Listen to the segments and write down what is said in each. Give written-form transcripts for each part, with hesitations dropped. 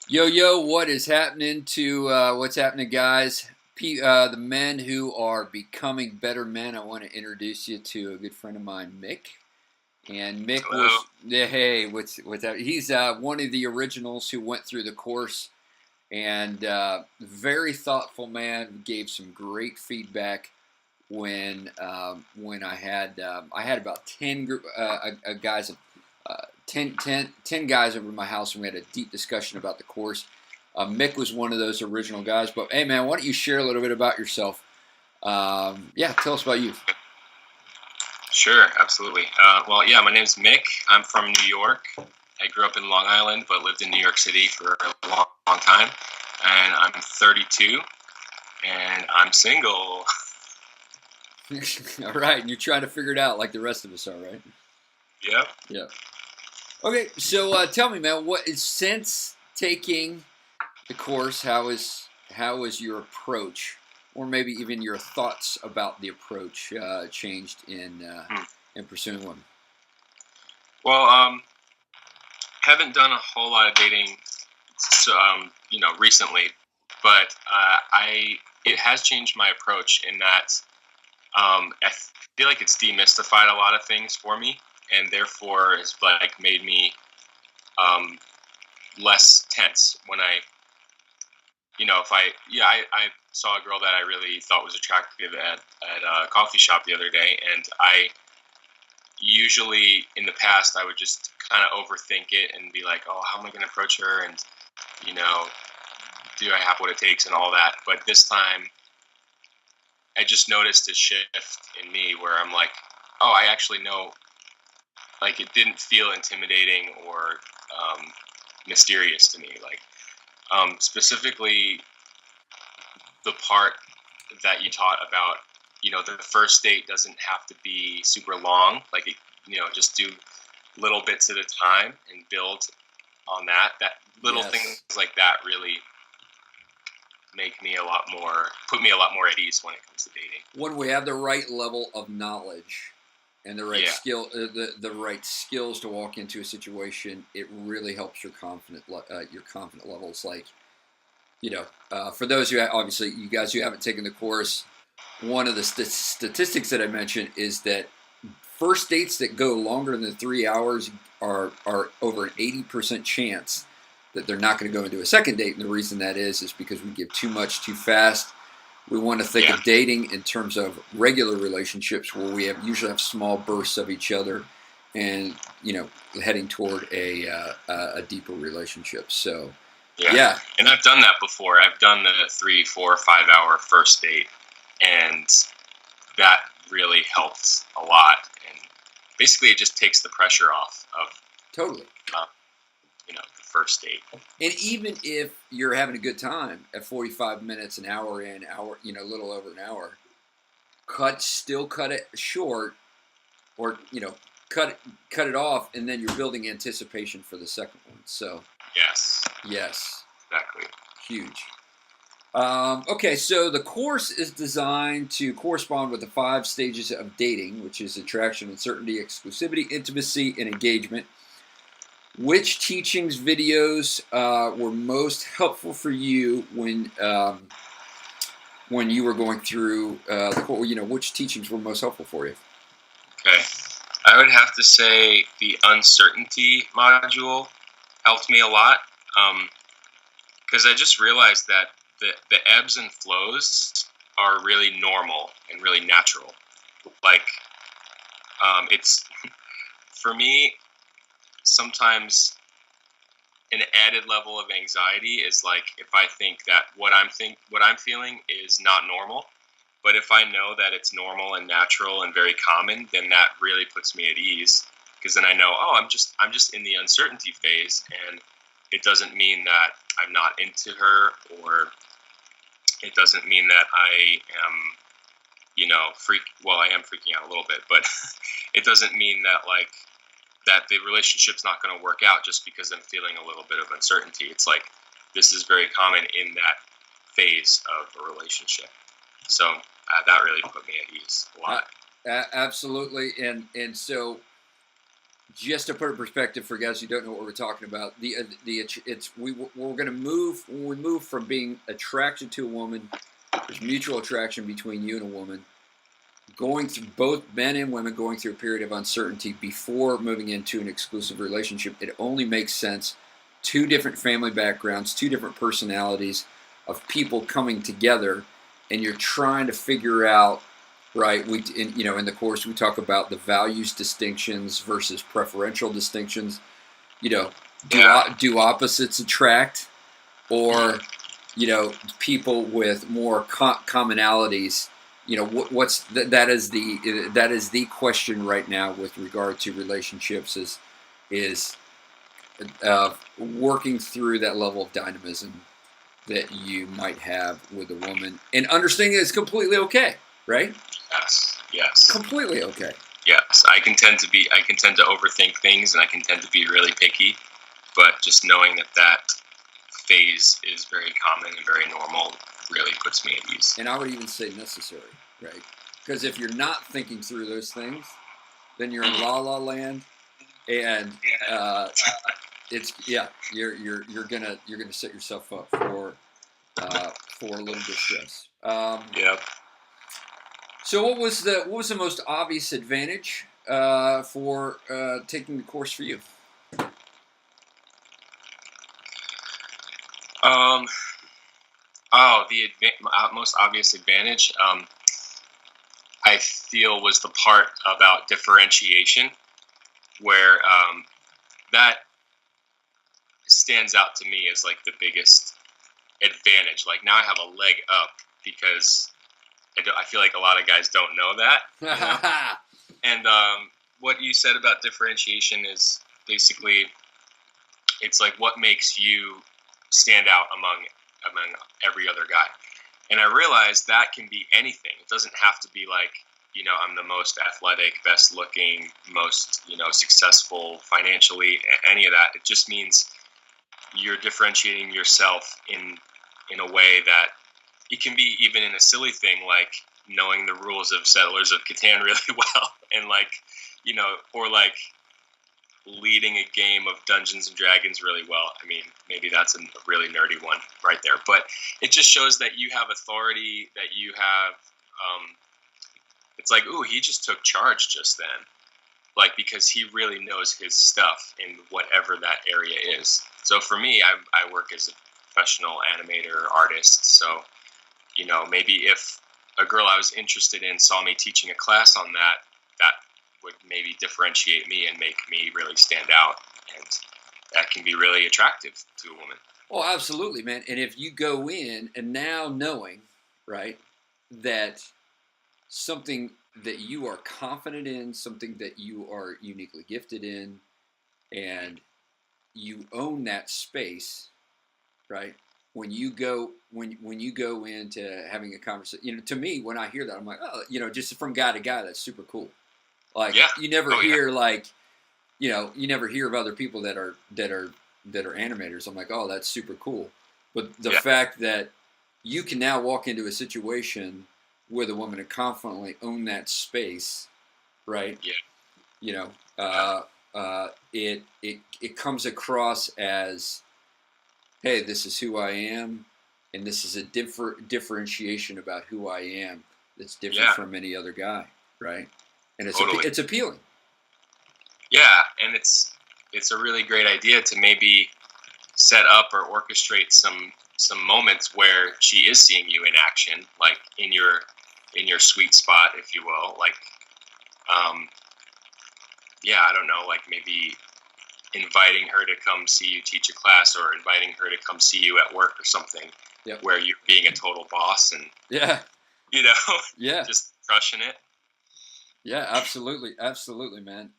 Yo, what is happening to what's happening, guys? The men who are becoming better men. I want to introduce you to a good friend of mine, Mick. And Mick Hello. was, yeah, hey, what's that? He's one of the originals who went through the course, and very thoughtful man. Gave some great feedback when I had about 10 guys of 10 guys over at my house, and we had a deep discussion about the course. Mick was one of those original guys. But hey, man, why don't you share a little bit about yourself? Yeah, tell us about you. Sure, absolutely. Yeah, my name's Mick. I'm from New York. I grew up in Long Island, but lived in New York City for a long time. And I'm 32, and I'm single. All right, and you're trying to figure it out like the rest of us are, right? Yep. Yeah. Okay, so tell me, man, what is since taking the course? How is your approach, or maybe even your thoughts about the approach, changed Hmm. in pursuing one? Well, haven't done a whole lot of dating, recently, but I it has changed my approach in that I feel like it's demystified a lot of things for me, and therefore has like made me um, less tense when if I saw a girl that I really thought was attractive at a coffee shop the other day, and I usually in the past I would just kind of overthink it and be like, oh, how am I going to approach her, and you know, do I have what it takes and all that. But this time, I just noticed a shift in me where I'm like, oh, I actually know. Like it didn't feel intimidating or mysterious to me. Like specifically the part that you taught about, the first date doesn't have to be super long. Like, just do little bits at a time and build on that. That little Yes. things like that really put me a lot more at ease when it comes to dating. When we have the right level of knowledge and Yeah. the right skills to walk into a situation, it really helps your confident levels. Like, for those who obviously, you guys who haven't taken the course, one of the statistics that I mentioned is that first dates that go longer than 3 hours are over an 80% chance that they're not going to go into a second date. And the reason that is because we give too much too fast. We want to think Yeah. of dating in terms of regular relationships where we usually have small bursts of each other, and heading toward a deeper relationship. So Yeah. yeah, And I've done that before. I've done the 3, 4, 5 hour first date, and that really helped a lot. And basically, it just takes the pressure off of totally. uh, the first date. And even if you're having a good time at 45 minutes, an hour in, a little over an hour, cut it short, or cut it off, and then you're building anticipation for the second one. So Yes, yes, exactly. huge. Okay, so the course is designed to correspond with the 5 stages of dating, which is attraction, uncertainty, exclusivity, intimacy, and engagement. Which teachings videos were most helpful for you when you were going through the course? Which teachings were most helpful for you? Okay. I would have to say the uncertainty module helped me a lot because I just realized that the ebbs and flows are really normal and really natural. Like, it's for me, sometimes an added level of anxiety is like if I think that what I'm feeling is not normal. But if I know that it's normal and natural and very common, then that really puts me at ease because then I know, oh, I'm just in the uncertainty phase, and it doesn't mean that I'm not into her, or it doesn't mean that I am, I am freaking out a little bit, but it doesn't mean that like that the relationship's not going to work out just because I'm feeling a little bit of uncertainty. It's like this is very common in that phase of a relationship. So that really put me at ease a Uh, lot. absolutely, and so just to put it in perspective for guys who don't know what we're talking about, we're going to move when we move from being attracted to a woman. There's mutual attraction between you and a woman. Going through, both men and women going through a period of uncertainty before moving into an exclusive relationship. It only makes sense. Two different family backgrounds, two different personalities of people coming together, and you're trying to figure out. Right, in the course we talk about the values distinctions versus preferential distinctions. Do opposites attract, or people with more commonalities? That is the question right now with regard to relationships is working through that level of dynamism that you might have with a woman, and understanding it's completely okay, right? Yes. Completely okay. Yes, I can tend to overthink things, and I can tend to be really picky. But just knowing that phase is very common and very normal really puts me at ease. And I would even say necessary, right? Because if you're not thinking through those things, then you're in la la land, and you're gonna set yourself up for a little distress. Yep. So what was the most obvious advantage for taking the course for you? The most obvious advantage I feel was the part about differentiation, where that stands out to me as like the biggest advantage. Like now I have a leg up because I feel like a lot of guys don't know that. And what you said about differentiation is basically, it's like what makes you stand out among every other guy. And I realized that can be anything. It doesn't have to be like, I'm the most athletic, best looking, most, successful financially, any of that. It just means you're differentiating yourself in a way that it can be even in a silly thing like knowing the rules of Settlers of Catan really well, and or like leading a game of Dungeons and Dragons really well. I mean, maybe that's a really nerdy one right there, but it just shows that you have authority, that you have, it's like, ooh, he just took charge just then. Like, because he really knows his stuff in whatever that area is. So for me, I work as a professional animator, artist. So, maybe if a girl I was interested in saw me teaching a class on that would maybe differentiate me and make me really stand out. And that can be really attractive to a woman. Oh, absolutely, man. And if you go in and now knowing, right, that something that you are confident in, something that you are uniquely gifted in, and you own that space, right? When you go into having a conversation, to me, when I hear that, I'm like, oh, just from guy to guy, that's super cool. Like, you never hear you never hear of other people that are animators. I'm like, oh, that's super cool. But the fact that you can now walk into a situation with a woman and confidently own that space, right? Yeah. It comes across as, hey, this is who I am, and this is a differentiation about who I am that's different from any other guy, right? And it's appealing. Yeah, and it's a really great idea to maybe set up or orchestrate some moments where she is seeing you in action, like in your sweet spot, if you will. Like, I don't know, like maybe inviting her to come see you teach a class, or inviting her to come see you at work or something, where you're being a total boss and just crushing it. Yeah, absolutely, man.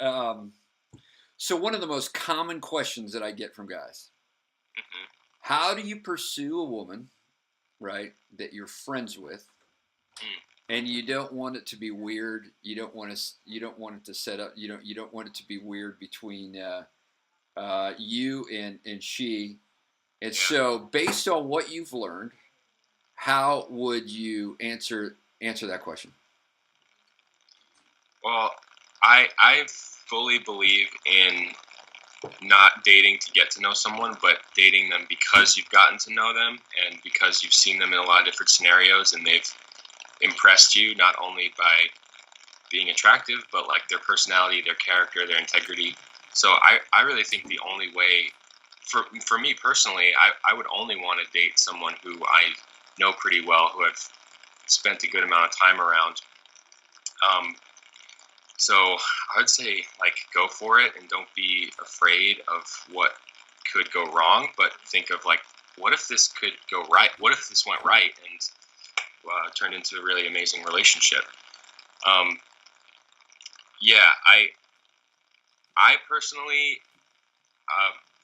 So one of the most common questions that I get from guys: how do you pursue a woman, right, that you're friends with, and you don't want it to be weird? You don't want it to set up. You don't want it to be weird between you and she. And so, based on what you've learned, how would you answer that question? Well, I've fully believe in not dating to get to know someone, but dating them because you've gotten to know them and because you've seen them in a lot of different scenarios and they've impressed you not only by being attractive, but like their personality, their character, their integrity. So I really think the only way, for me personally, I would only want to date someone who I know pretty well, who I've spent a good amount of time around. So I would say, like, go for it and don't be afraid of what could go wrong, but think of, like, what if this could go right? What if this went right and turned into a really amazing relationship? Yeah, I personally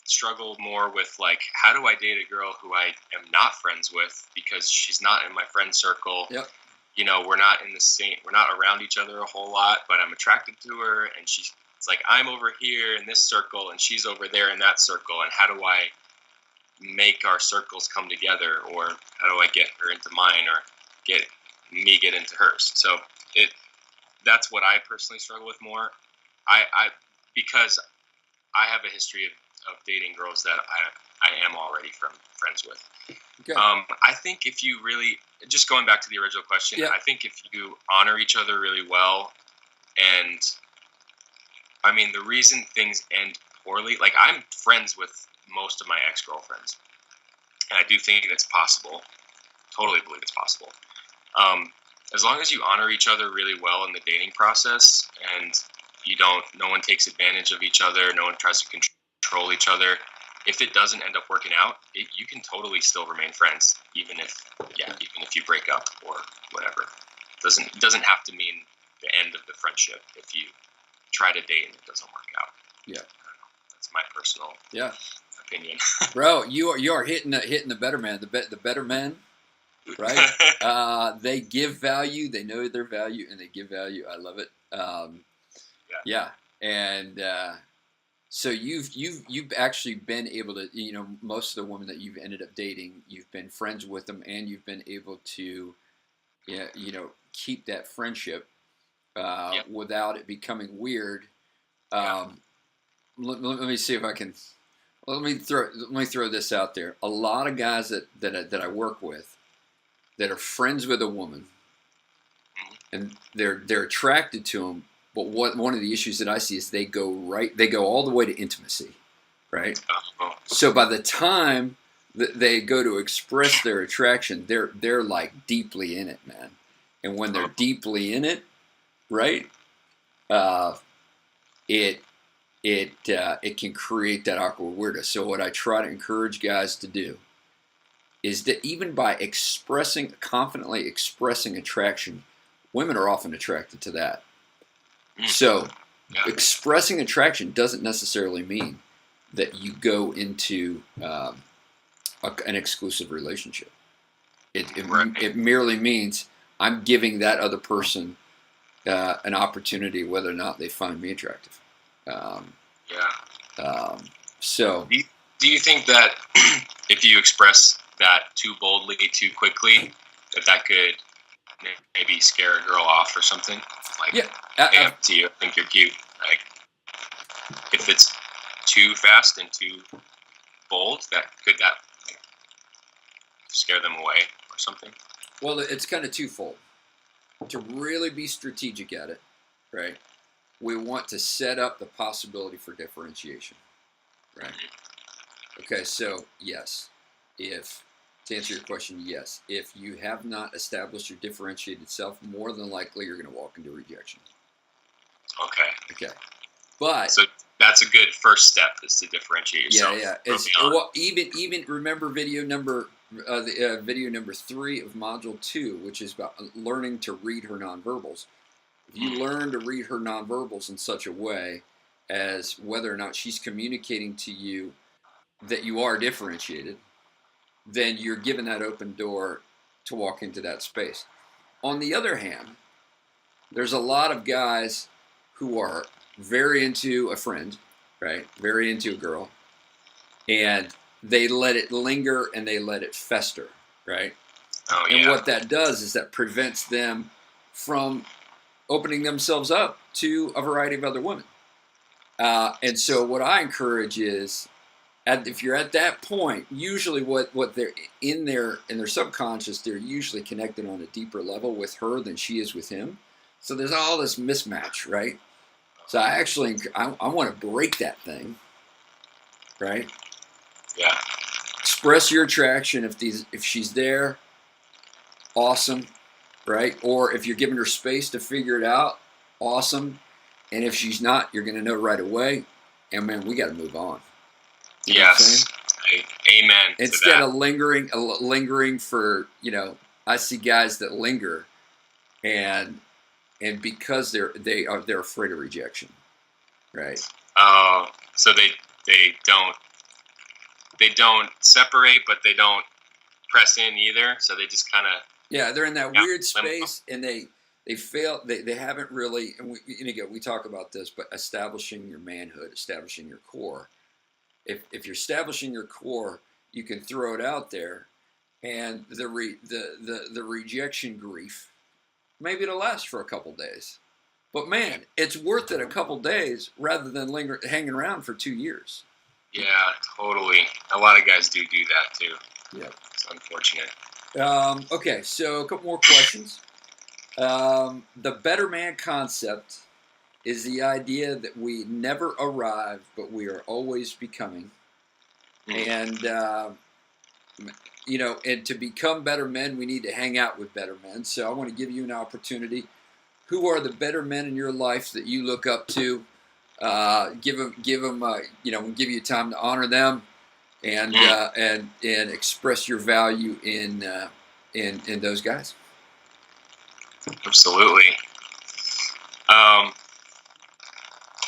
struggle more with, like, how do I date a girl who I am not friends with because she's not in my friend circle. Yep. You know, we're not around each other a whole lot, but I'm attracted to her, and it's like, I'm over here in this circle and she's over there in that circle, and how do I make our circles come together, or how do I get her into mine, or get into hers? So that's what I personally struggle with more. Because I have a history of dating girls that I am already friends with. Okay. I think if you really, just going back to the original question, Yeah. I think if you honor each other really well, and I mean, the reason things end poorly, like, I'm friends with most of my ex-girlfriends, and I do think it's possible. Totally believe it's possible. As long as you honor each other really well in the dating process, and no one takes advantage of each other, no one tries to control each other. If it doesn't end up working out, you can totally still remain friends, even if you break up or whatever. It doesn't have to mean the end of the friendship if you try to date and it doesn't work out. Yeah, that's my personal opinion. Bro, you are hitting the better man, the better men, right? They give value, they know their value, and they give value. I love it. Yeah, and so you've actually been able to, most of the women that you've ended up dating, you've been friends with them, and you've been able to, keep that friendship without it becoming weird. Let me see if I can. Let me throw this out there. A lot of guys that I work with that are friends with a woman, and they're attracted to them. But one of the issues that I see is they go all the way to intimacy, right? So by the time that they go to express their attraction, they're like deeply in it, man. And when they're deeply in it, right? It can create that awkward weirdness. So what I try to encourage guys to do is that even by confidently expressing attraction, women are often attracted to that. So expressing attraction doesn't necessarily mean that you go into an exclusive relationship. It merely means I'm giving that other person an opportunity, whether or not they find me attractive. So do you think that if you express that too boldly, too quickly, that could maybe scare a girl off or something? Like, hey, up to you, I think you're cute. Like, if it's too fast and too bold, could scare them away or something? Well, it's kind of twofold. To really be strategic at it, right? We want to set up the possibility for differentiation, right? Okay, so yes, to answer your question, yes. If you have not established your differentiated self, more than likely you're going to walk into rejection. Okay. But so that's a good first step, is to differentiate yourself. Well, even remember video number 3 of module 2, which is about learning to read her nonverbals. If you learn to read her nonverbals in such a way as whether or not she's communicating to you that you are differentiated, then you're given that open door to walk into that space. On the other hand, there's a lot of guys who are very into a friend, right? Very into a girl, and they let it linger and they let it fester, right? And what that does is that prevents them from opening themselves up to a variety of other women. And so what I encourage is, if you're at that point, usually what they're in their subconscious, they're usually connected on a deeper level with her than she is with him. So there's all this mismatch, right? So I want to break that thing, right? Yeah. Express your attraction if she's there, awesome, right? Or if you're giving her space to figure it out, awesome. And if she's not, you're going to know right away. And man, we got to move on. You know what I'm saying? Amen. Instead of lingering for, I see guys that linger, and because they're afraid of rejection, right? Oh, so they don't separate, but they don't press in either. So they just kind of they're in that weird space, and they fail. They haven't really. And we talk about this, but establishing your manhood, establishing your core. If you're establishing your core, you can throw it out there, and the rejection grief, maybe it'll last for a couple days, but man, it's worth it a couple days rather than hanging around for 2 years. Yeah, totally. A lot of guys do that too. Yeah, it's unfortunate. Okay, so a couple more questions. The better man concept is the idea that we never arrive, but we are always becoming. And, and to become better men, we need to hang out with better men. So I want to give you an opportunity. Who are the better men in your life that you look up to? Give them, give you time to honor them, and express your value in those guys. Absolutely.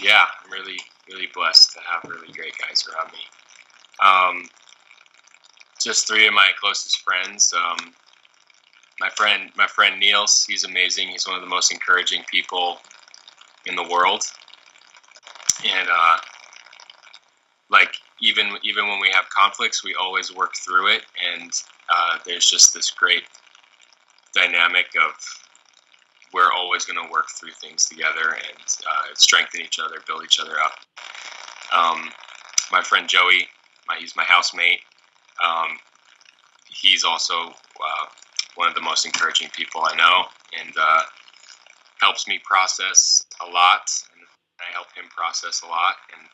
Yeah, I'm really, really blessed to have really great guys around me. Just 3 of my closest friends. My friend Niels, he's amazing. He's one of the most encouraging people in the world. And even when we have conflicts, we always work through it. And there's just this great dynamic of we're always going to work through things together and strengthen each other, build each other up. My friend Joey, he's my housemate. He's also one of the most encouraging people I know, and helps me process a lot, and I help him process a lot. And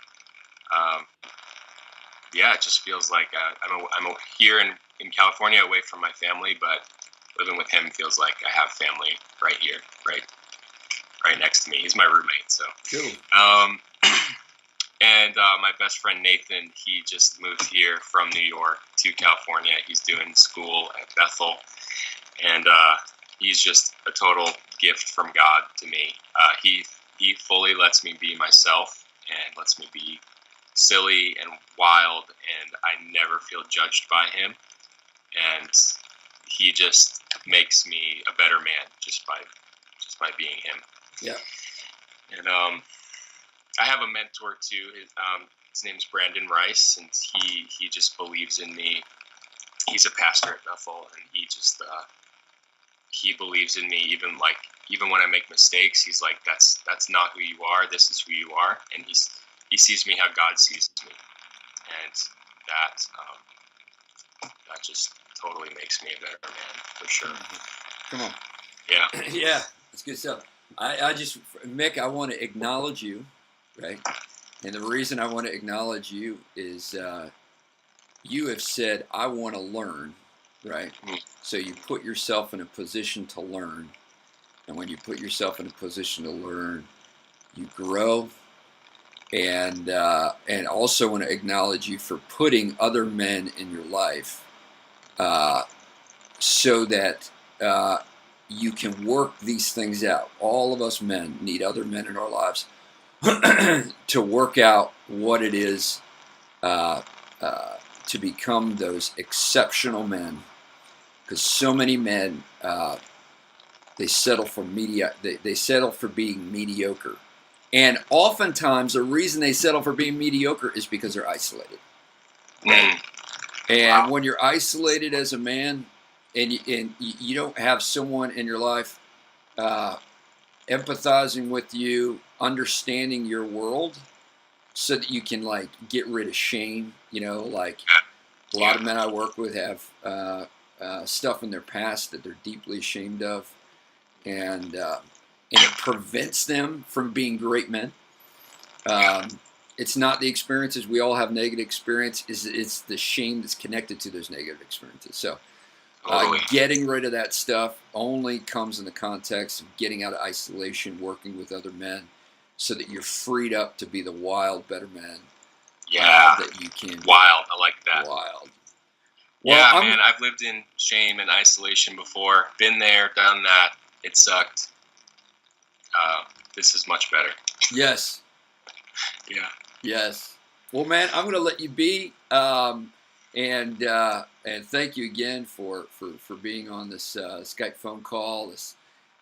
it just feels like I'm here in California, away from my family, but living with him feels like I have family right here, right next to me. He's my roommate, so. Cool. And my best friend Nathan, he just moved here from New York to California. He's doing school at Bethel, and he's just a total gift from God to me. He fully lets me be myself and lets me be silly and wild, and I never feel judged by him. And he just makes me a better man just by being him. Yeah. And I have a mentor too. His name's Brandon Rice, and he just believes in me. He's a pastor at Bethel, and he believes in me even when I make mistakes. He's like, that's not who you are. This is who you are, and he sees me how God sees me, and that just totally makes me a better man for sure. Come on. Yeah. Yeah, that's good stuff. Mick, I want to acknowledge you, right? And the reason I want to acknowledge you is you have said, I want to learn, right? Mm-hmm. So you put yourself in a position to learn. And when you put yourself in a position to learn, you grow. And also want to acknowledge you for putting other men in your life so that you can work these things out. All of us men need other men in our lives to work out what it is to become those exceptional men. Because so many men, they settle for they settle for being mediocre. And oftentimes the reason they settle for being mediocre is because they're isolated. Right? And when you're isolated as a man, and you don't have someone in your life empathizing with you, understanding your world, so that you can like get rid of shame. You know, like a Yeah. lot of men I work with have stuff in their past that they're deeply ashamed of, and it prevents them from being great men. It's not the experiences. We all have negative experience. It's the shame that's connected to those negative experiences. So Totally. getting rid of that stuff only comes in the context of getting out of isolation, working with other men, so that you're freed up to be the wild, better man Yeah. that you can be. Wild. I like that. Wild. Yeah, Well, man, I've lived in shame and isolation before. Been there, done that. It sucked. This is much better. Yes. Yeah. Yes. Well, man, I'm going to let you be, and thank you again for being on this Skype phone call.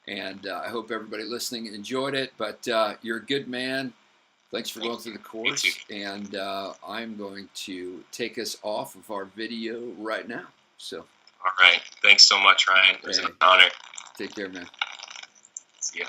And I hope everybody listening enjoyed it. But you're a good man. Thanks for going through the course. And I'm going to take us off of our video right now. So. All right. Thanks so much, Ryan. It was an honor. Take care, man. See ya.